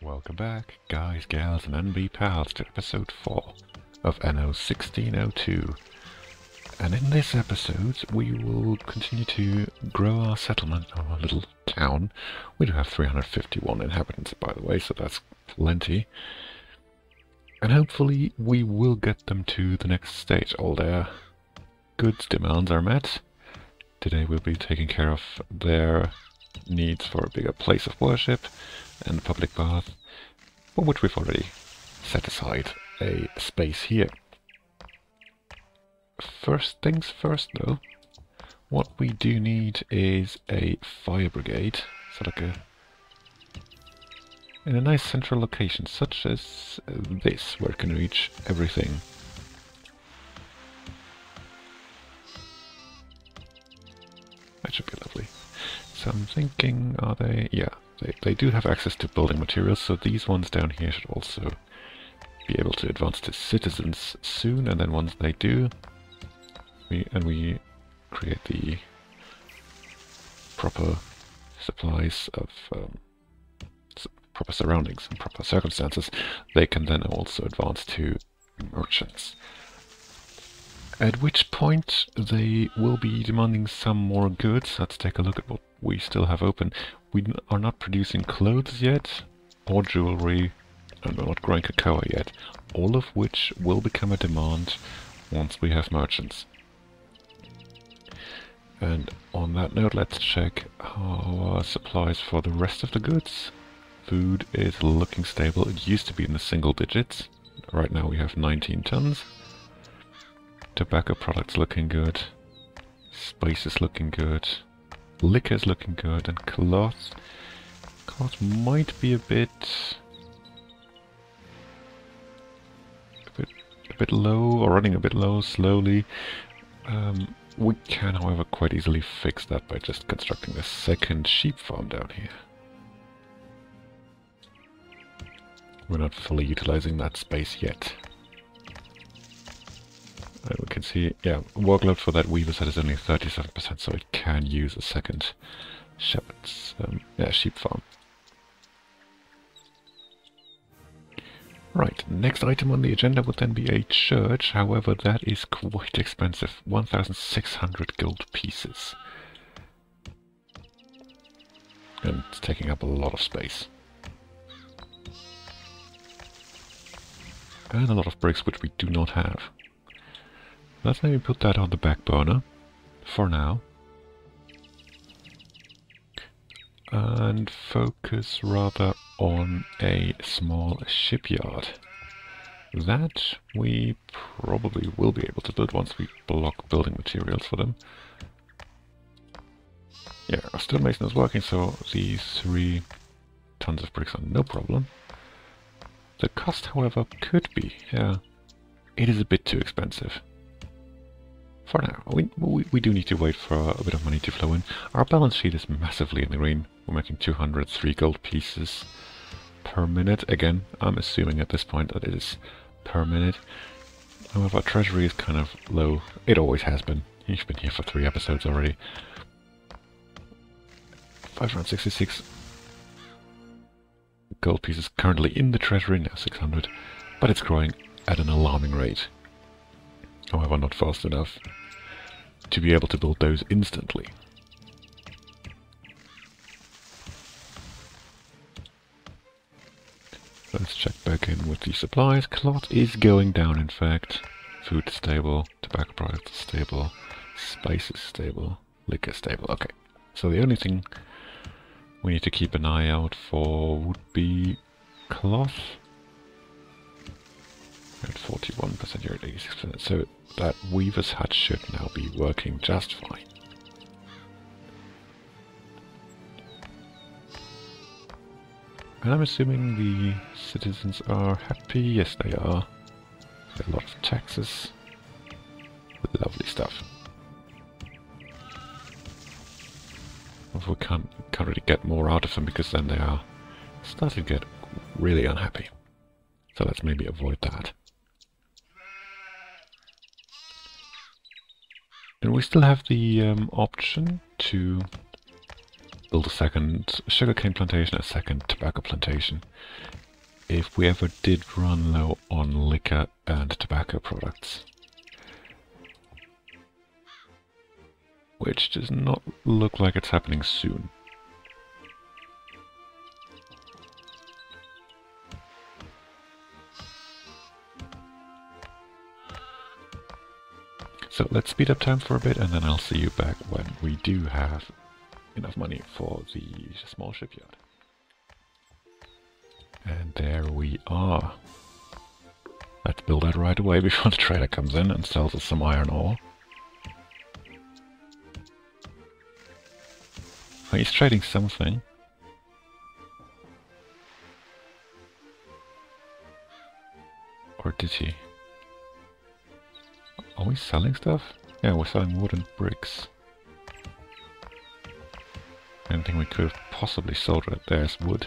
Welcome back, guys, gals, and NB pals, to episode 4 of Anno 1602. And in this episode, we will continue to grow our settlement, our little town. We do have 351 inhabitants, by the way, so that's plenty. And hopefully we will get them to the next stage. All their goods demands are met. Today we'll be taking care of their needs for a bigger place of worship and a public bath, for which we've already set aside a space here. First things first though, what we do need is a fire brigade, so like in a nice central location, such as this, where it can reach everything. That should be lovely. So I'm thinking, are they... yeah, they do have access to building materials, so these ones down here should also be able to advance to citizens soon, and then once they do, we create the proper supplies of proper surroundings and proper circumstances, they can then also advance to merchants. At which point they will be demanding some more goods. Let's take a look at what we still have open. We are not producing clothes yet, or jewelry, and we're not growing cocoa yet, all of which will become a demand once we have merchants. And on that note, let's check our supplies for the rest of the goods. Food is looking stable. It used to be in the single digits. Right now we have 19 tons. Tobacco products looking good. Spice is looking good. Liquor is looking good. And cloth. Cloth might be a bit low, or running a bit low slowly. We can, however, quite easily fix that by just constructing a second sheep farm down here. We're not fully utilizing that space yet. And we can see, yeah, workload for that weaver set is only 37%, so it can use a second shepherd's, sheep farm. Right, next item on the agenda would then be a church, however that is quite expensive, 1,600 gold pieces. And it's taking up a lot of space. And a lot of bricks which we do not have. Let's maybe put that on the back burner for now. And focus rather on a small shipyard. That we probably will be able to build once we block building materials for them. Yeah, our stonemason is working, so these 3 tons of bricks are no problem. The cost, however, could be, yeah, it is a bit too expensive. For now, we do need to wait for a bit of money to flow in. Our balance sheet is massively in the green. We're making 203 gold pieces per minute. Again, I'm assuming at this point that it is per minute. However, our treasury is kind of low. It always has been. You've been here for 3 episodes already. 566 gold pieces currently in the treasury, now 600, but it's growing at an alarming rate. However, not fast enough to be able to build those instantly. Let's check back in with the supplies. Cloth is going down, in fact. Food is stable, tobacco products stable, spice is stable, liquor stable. Okay, so the only thing we need to keep an eye out for would be cloth. At 41%, you're at 86%, so that weaver's hut should now be working just fine. And I'm assuming the citizens are happy. Yes, they are. A lot of taxes. Lovely stuff. We can't really get more out of them, because then they are starting to get really unhappy. So let's maybe avoid that. And we still have the option to build a second sugarcane plantation, a second tobacco plantation. If we ever did run low on liquor and tobacco products. Which does not look like it's happening soon. So let's speed up time for a bit, and then I'll see you back when we do have enough money for the small shipyard. And there we are. Let's build that right away before the trader comes in and sells us some iron ore. Oh, he's trading something. Or did he? Are we selling stuff? Yeah, we're selling wood and bricks. Anything we could have possibly sold right there is wood.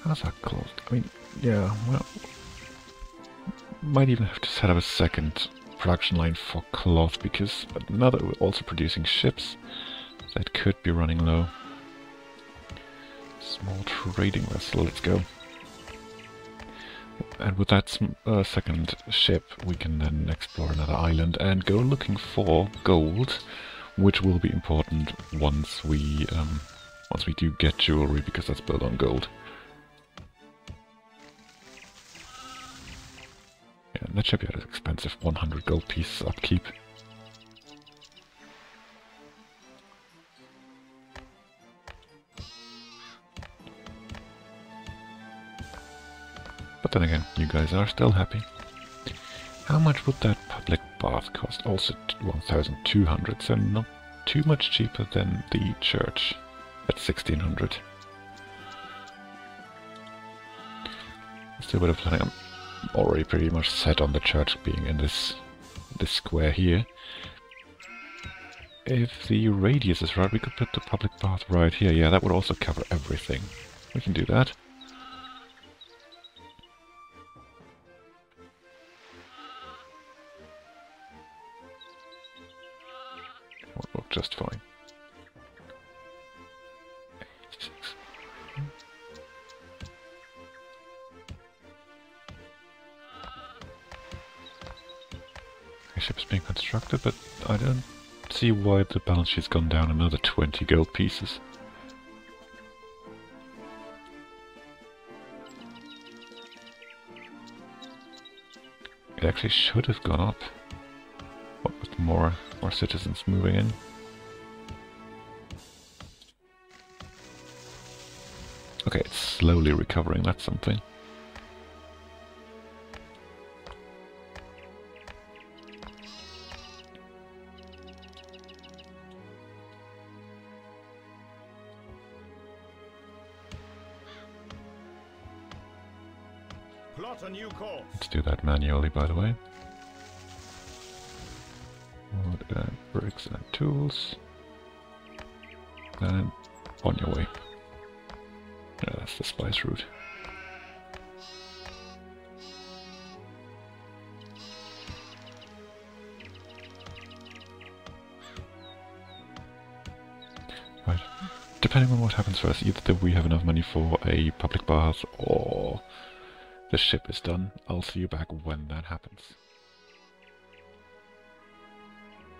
How's that closed? I mean, yeah, well... Might even have to set up a second production line for cloth, because now that we're also producing ships, that could be running low. Small trading vessel, let's go. And with that second ship, we can then explore another island and go looking for gold, which will be important once we do get jewelry, because that's built on gold. Yeah, that shipyard is expensive. 100 gold pieces upkeep. But then again, you guys are still happy. How much would that public bath cost? Also 1,200, so not too much cheaper than the church at 1,600. Still a bit of planning. I'm already pretty much set on the church being in this square here. If the radius is right, we could put the public bath right here. Yeah, that would also cover everything. We can do that. Would work just fine. 86. A ship's being constructed, but I don't see why the balance sheet's gone down another 20 gold pieces. It actually should have gone up. What with more citizens moving in. Okay, it's slowly recovering, that's something. Plot a new course. Let's do that manually, by the way. Wood and bricks and tools. And on your way. Yeah, that's the spice route. Right. Depending on what happens first, either we have enough money for a public bath or the ship is done. I'll see you back when that happens.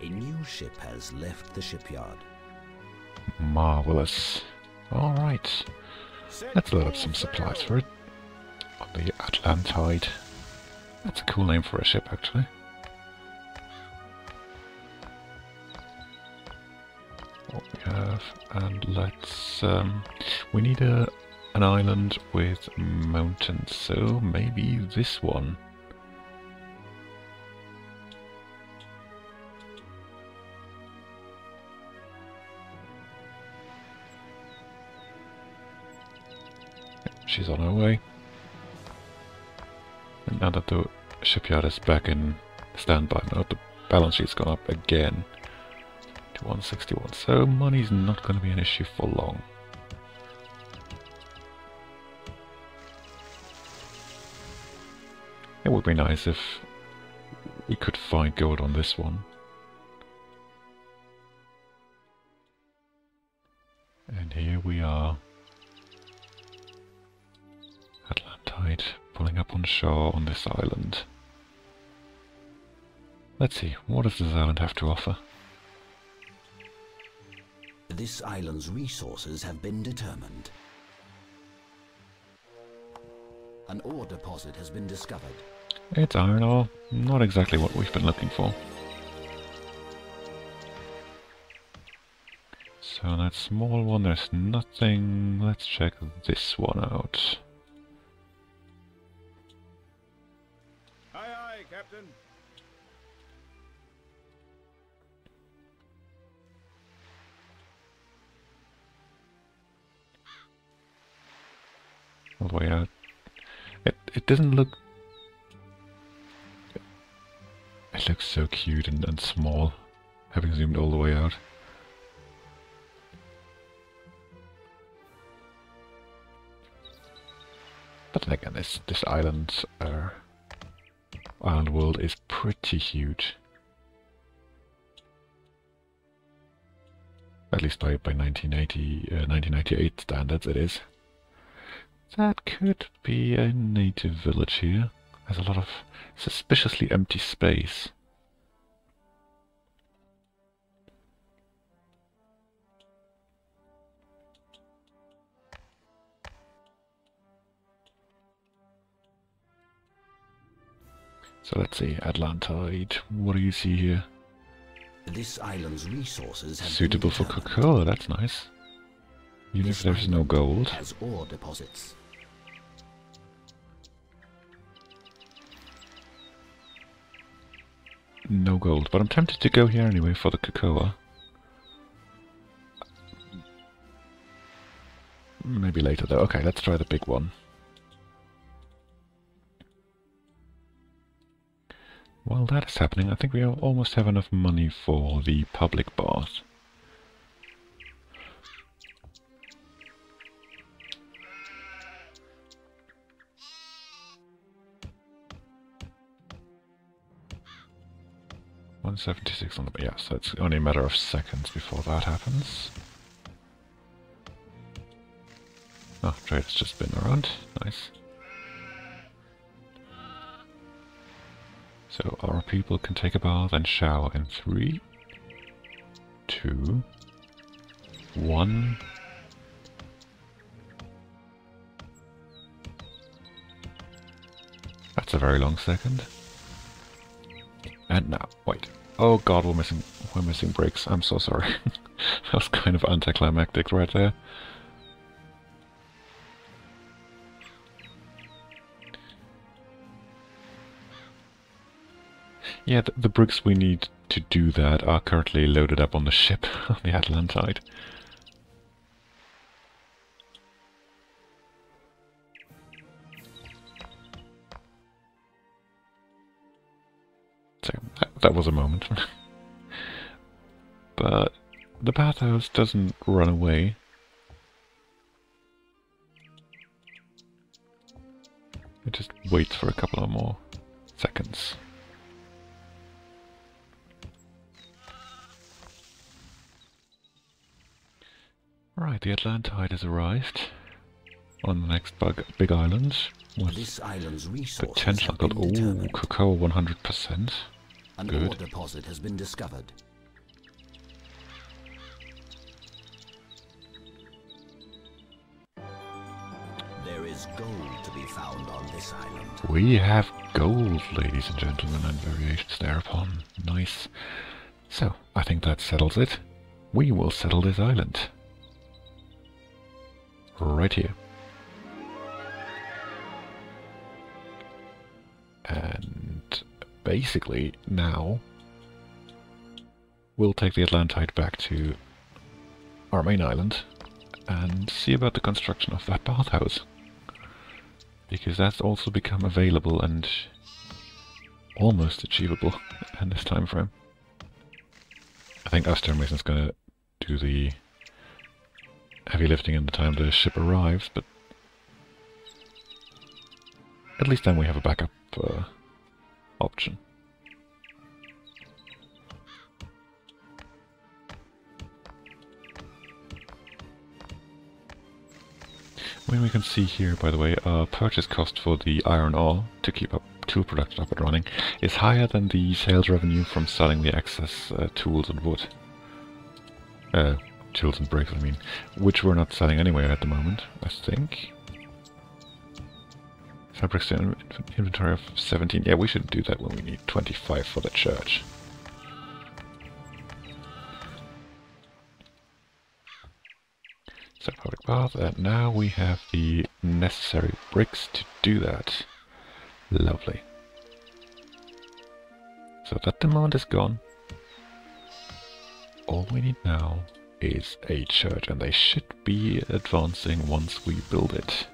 A new ship has left the shipyard. Marvelous. Alright. Let's load up some supplies for it. On the Atlantide. That's a cool name for a ship, actually. What we have, and let's... we need an island with mountains, so maybe this one. She's on her way. And now that the shipyard is back in standby mode, the balance sheet's gone up again to 161, so money's not going to be an issue for long. It would be nice if we could find gold on this one. And here we are. Atlantide pulling up on shore on this island. Let's see, what does this island have to offer? This island's resources have been determined. An ore deposit has been discovered. It's iron ore, not exactly what we've been looking for. So that small one, there's nothing. Let's check this one out. Aye, aye, Captain. All the way out. It doesn't look... It looks so cute and small, having zoomed all the way out. But then again, this island world is pretty huge. At least by 1998 standards it is. That could be a native village here. There's a lot of suspiciously empty space. So let's see, Atlantide, what do you see here? This island's resources have Suitable been for determined. cocoa, that's nice. Even if This there's no island gold. has ore deposits. No gold, but I'm tempted to go here anyway for the cocoa. Maybe later though. Okay, let's try the big one. While that is happening, I think we almost have enough money for the public bath. $176 on the... yeah, so it's only a matter of seconds before that happens. Oh, trader's just been around. Nice. So our people can take a bath and shower in 3, 2, 1. That's a very long second. And now, wait. Oh god, we're missing breaks. I'm so sorry. That was kind of anticlimactic right there. Yeah, the bricks we need to do that are currently loaded up on the ship, on the Atlantide. So, that was a moment. But the bathhouse doesn't run away. It just waits for a couple of more seconds. Right, the Atlantide has arrived on the next big island. With This island's resources potential have gold. been Ooh, determined. cocoa 100%. An Good. ore deposit has been discovered. There is gold to be found on this island. We have gold, ladies and gentlemen, and variations thereupon. Nice. So, I think that settles it. We will settle this island. Right here. And basically, now, we'll take the Atlantide back to our main island and see about the construction of that bathhouse. Because that's also become available and almost achievable in this time frame. I think our stonemason's gonna do the heavy lifting in the time the ship arrives, but at least then we have a backup option. When we can see here, by the way, our purchase cost for the iron ore to keep up tool production up and running is higher than the sales revenue from selling the excess tools and wood. Tools and bricks, I mean, which we're not selling anyway at the moment, I think. Fabrics in inventory of 17. Yeah, we should do that when we need 25 for the church. So public bath, and now we have the necessary bricks to do that. Lovely. So that demand is gone. All we need now is a church, and they should be advancing once we build it.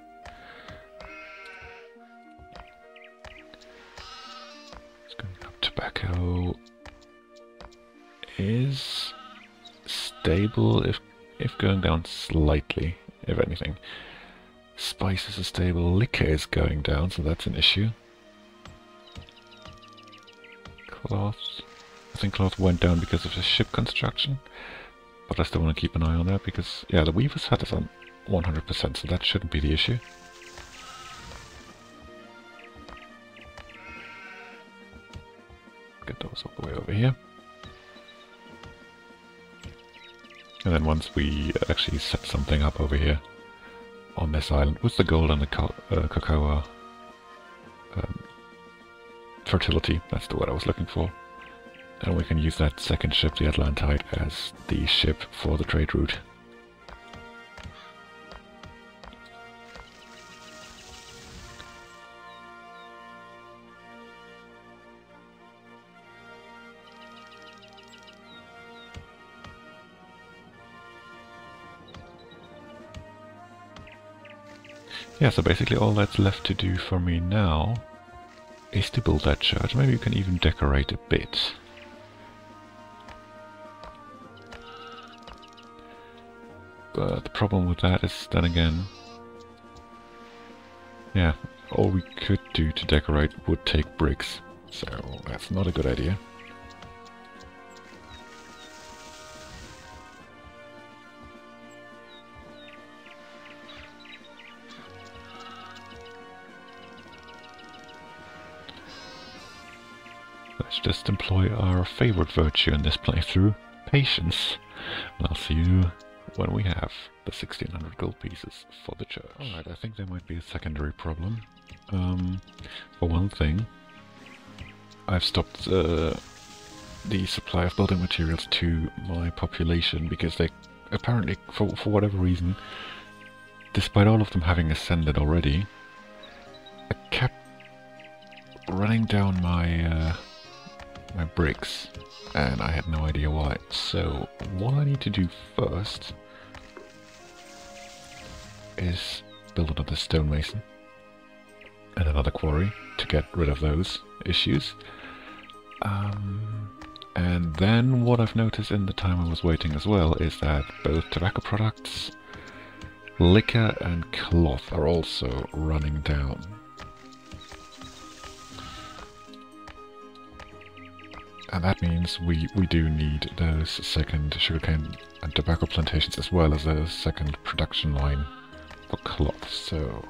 It's going up. Tobacco is stable, if going down slightly, if anything. Spices are stable, liquor is going down, so that's an issue. Cloth. I think cloth went down because of the ship construction, but I still want to keep an eye on that because, yeah, the weaver's hut is on 100%, so that shouldn't be the issue. Get those all the way over here. And then once we actually set something up over here on this island with the gold and the cocoa fertility, that's the word I was looking for. And we can use that second ship, the Atlantide, as the ship for the trade route. Yeah, so basically all that's left to do for me now is to build that church. Maybe you can even decorate a bit. But the problem with that is, then again, yeah, all we could do to decorate would take bricks, so that's not a good idea. Let's just employ our favorite virtue in this playthrough, patience. And I'll see you when we have the 1600 gold pieces for the church. Alright, I think there might be a secondary problem. For one thing, I've stopped the supply of building materials to my population because they apparently, for whatever reason, despite all of them having ascended already, I kept running down my my bricks, and I had no idea why. So what I need to do first is build another stonemason and another quarry to get rid of those issues. And then what I've noticed in the time I was waiting as well is that both tobacco products, liquor and cloth are also running down. And that means we do need those second sugarcane and tobacco plantations as well as a second production line for cloth, so...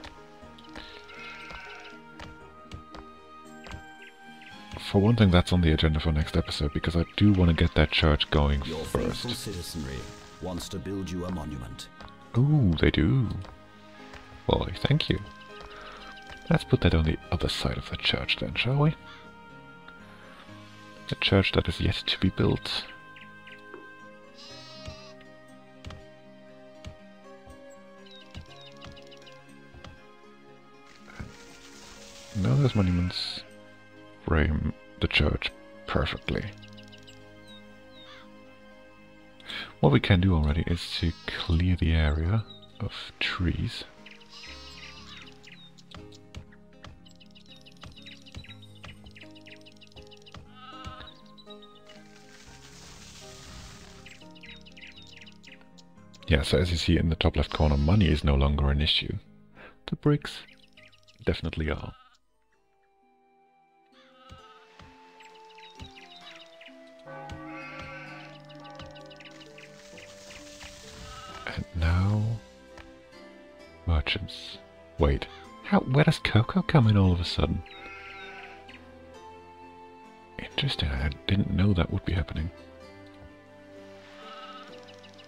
For one thing, that's on the agenda for next episode, because I do want to get that church going Your first. faithful citizenry wants to build you a monument. Ooh, they do. Why, thank you. Let's put that on the other side of the church then, shall we? The church that is yet to be built. Now those monuments frame the church perfectly. What we can do already is to clear the area of trees. Yeah, so as you see in the top left corner, money is no longer an issue. The bricks definitely are. And now Merchants. Wait, where does cocoa come in all of a sudden? Interesting, I didn't know that would be happening.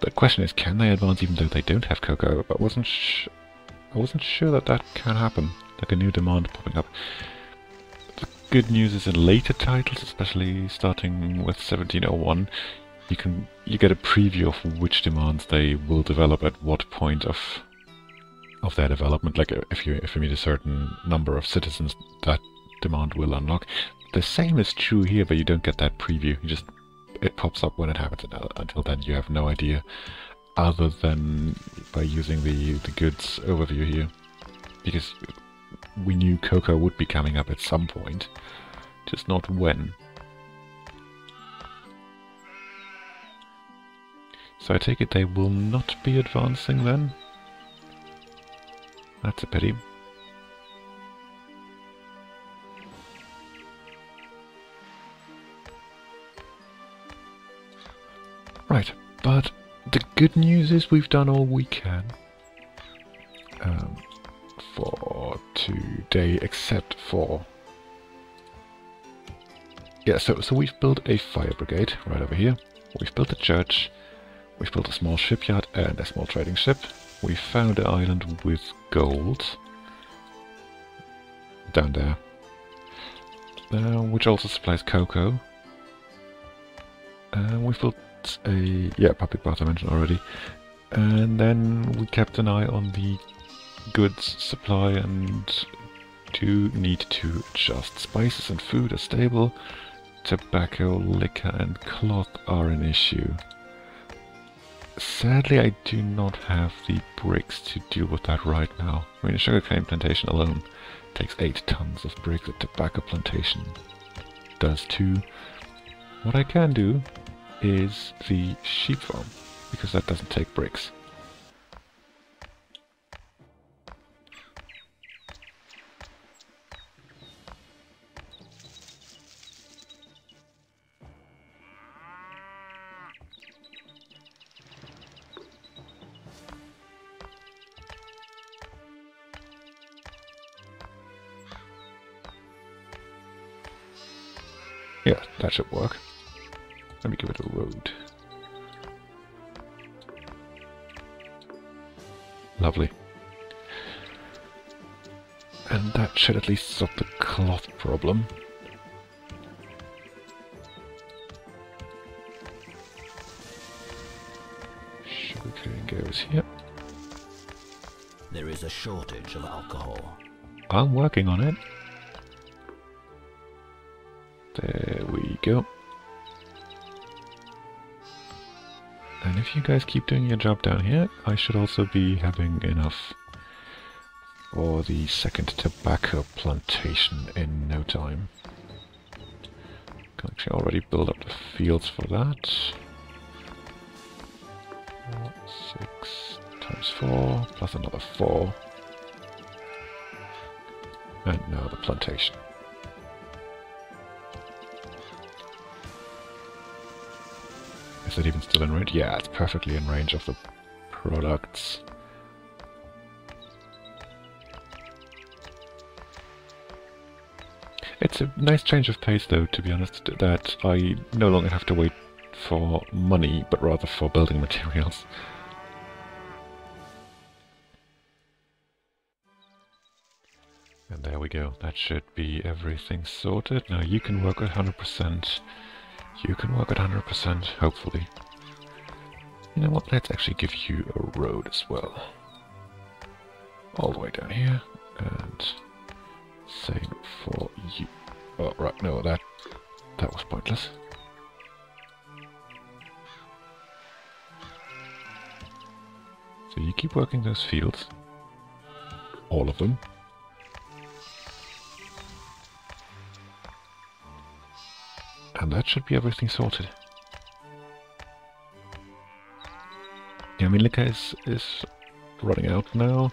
The question is, can they advance even though they don't have cocoa? But I wasn't sure that that can happen, like a new demand popping up. The good news is in later titles, especially starting with 1701, you get a preview of which demands they will develop at what point of their development. Like if you meet a certain number of citizens, that demand will unlock. The same is true here, but you don't get that preview. It pops up when it happens. Until then, you have no idea, other than by using the goods overview here, because we knew cocoa would be coming up at some point, just not when. So I take it they will not be advancing then? That's a pity. Right, but the good news is we've done all we can for today, except for... Yeah, so we've built a fire brigade right over here. We've built a church. We've built a small shipyard and a small trading ship. We found an island with gold down there, which also supplies cocoa. We've built a public bath I mentioned already, and then we kept an eye on the goods supply and do need to adjust. Spices and food are stable. Tobacco, liquor and cloth are an issue. Sadly, I do not have the bricks to deal with that right now. I mean, a sugarcane plantation alone takes 8 tons of bricks. A tobacco plantation does too. What I can do is the sheep farm, because that doesn't take bricks. Yeah, that should work. Let me give it a road. Lovely. And that should at least stop the cloth problem. Sugarcane goes here. There is a shortage of alcohol. I'm working on it. There we go. And if you guys keep doing your job down here, I should also be having enough for the second tobacco plantation in no time. Can actually already build up the fields for that. 6 times 4 plus another 4. And now the plantation. Is it even still in range? Yeah, it's perfectly in range of the products. It's a nice change of pace though, to be honest, that I no longer have to wait for money, but rather for building materials. And there we go, that should be everything sorted. Now you can work at 100%. You can work at 100%, hopefully. You know what, let's actually give you a road as well. All the way down here, and same for you. Oh, right, no, that was pointless. So you keep working those fields. All of them. And that should be everything sorted. Yeah, I mean, liquor is running out now.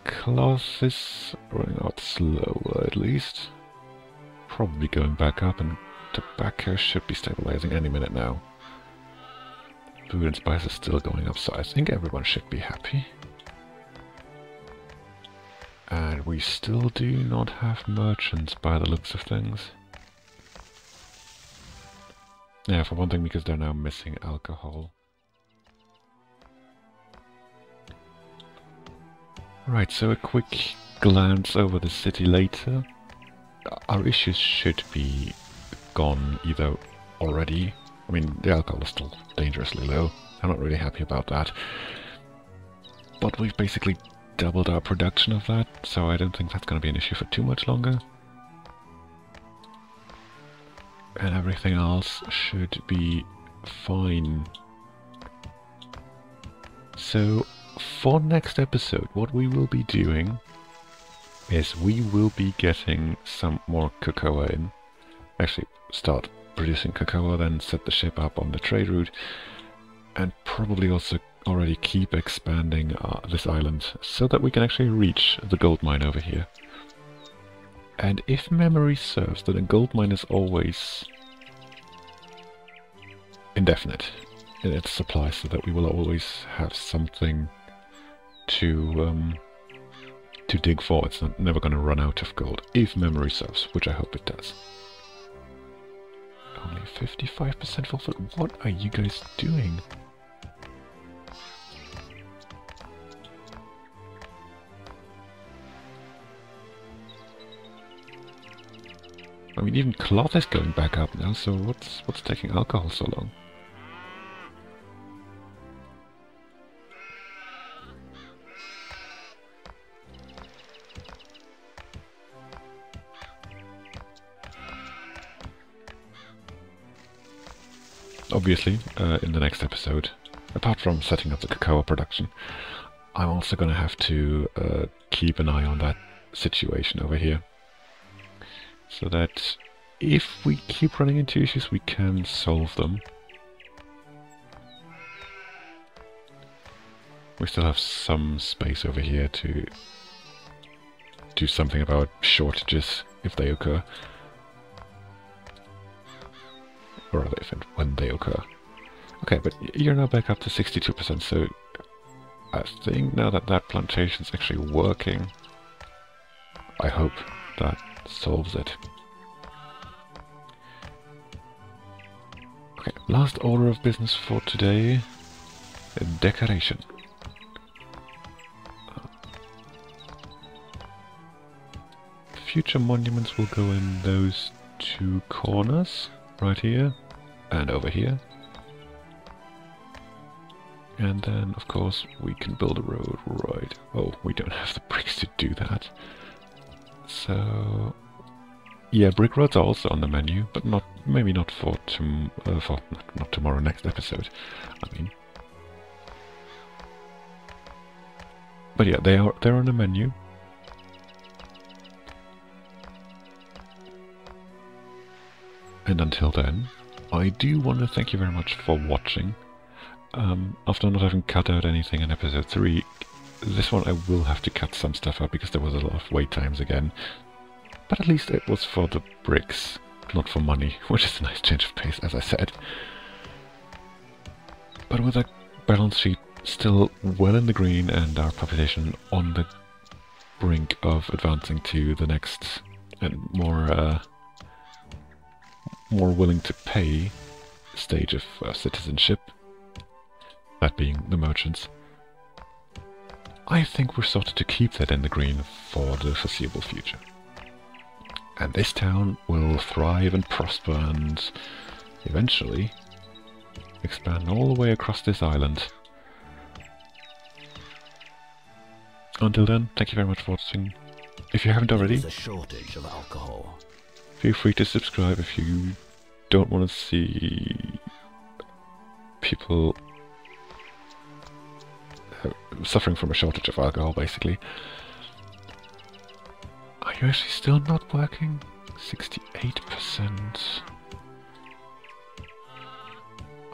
Cloth is running out slower, at least. Probably going back up, and tobacco should be stabilizing any minute now. Food and spice is still going up, so I think everyone should be happy. And we still do not have merchants by the looks of things. Yeah, for one thing, because they're now missing alcohol. Right, so a quick glance over the city later. Our issues should be gone either already. I mean, the alcohol is still dangerously low. I'm not really happy about that. But we've basically doubled our production of that, so I don't think that's going to be an issue for too much longer. And everything else should be fine. So, for next episode, what we will be doing is we will be getting some more cocoa in. Actually, start producing cocoa, then set the ship up on the trade route, and probably also already keep expanding this island so that we can actually reach the gold mine over here. And if memory serves, then a gold mine is always indefinite in its supply, so that we will always have something to dig for. It's never going to run out of gold, if memory serves, which I hope it does. Only 55% fulfilled. What are you guys doing? I mean, even cloth is going back up now, so what's taking alcohol so long? Obviously, in the next episode, apart from setting up the cocoa production, I'm also going to have to keep an eye on that situation over here. So that if we keep running into issues, we can solve them. We still have some space over here to do something about shortages if they occur. Or rather, if and when they occur. Okay, but you're now back up to 62%, so I think now that that plantation's actually working, I hope that solves it. Okay, last order of business for today, decoration. Future monuments will go in those two corners, right here and over here. And then, of course, we can build a road right... Oh, we don't have the bricks to do that. So... yeah, brick roads are also on the menu, but not maybe not for not tomorrow, next episode, I mean. But yeah, they're on the menu. And until then, I do want to thank you very much for watching. After not having cut out anything in episode 3, this one I will have to cut some stuff out because there was a lot of wait times again. But at least it was for the bricks, not for money, which is a nice change of pace, as I said. But with a balance sheet still well in the green and our population on the brink of advancing to the next and more willing to pay stage of citizenship, that being the merchants, I think we're sorted to keep that in the green for the foreseeable future. And this town will thrive and prosper and eventually expand all the way across this island. Until then, thank you very much for watching. If you haven't already, There's a shortage of alcohol. feel free to subscribe if you don't want to see people suffering from a shortage of alcohol, basically. Are you actually still not working? 68%.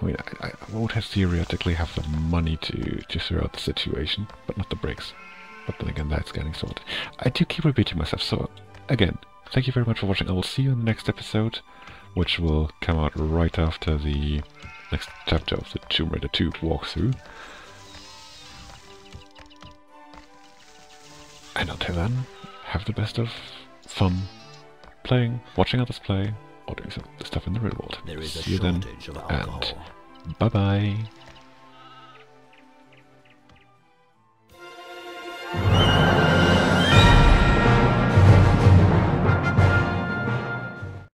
I mean, I would have theoretically have the money to throw out the situation, but not the bricks. But then again, that's getting sorted. I do keep repeating myself, so again, thank you very much for watching. I will see you in the next episode, which will come out right after the next chapter of the Tomb Raider 2 walkthrough. And until then, have the best of fun playing, watching others play, or doing some stuff in the real world. There is a See you then, shortage of alcohol. and bye-bye.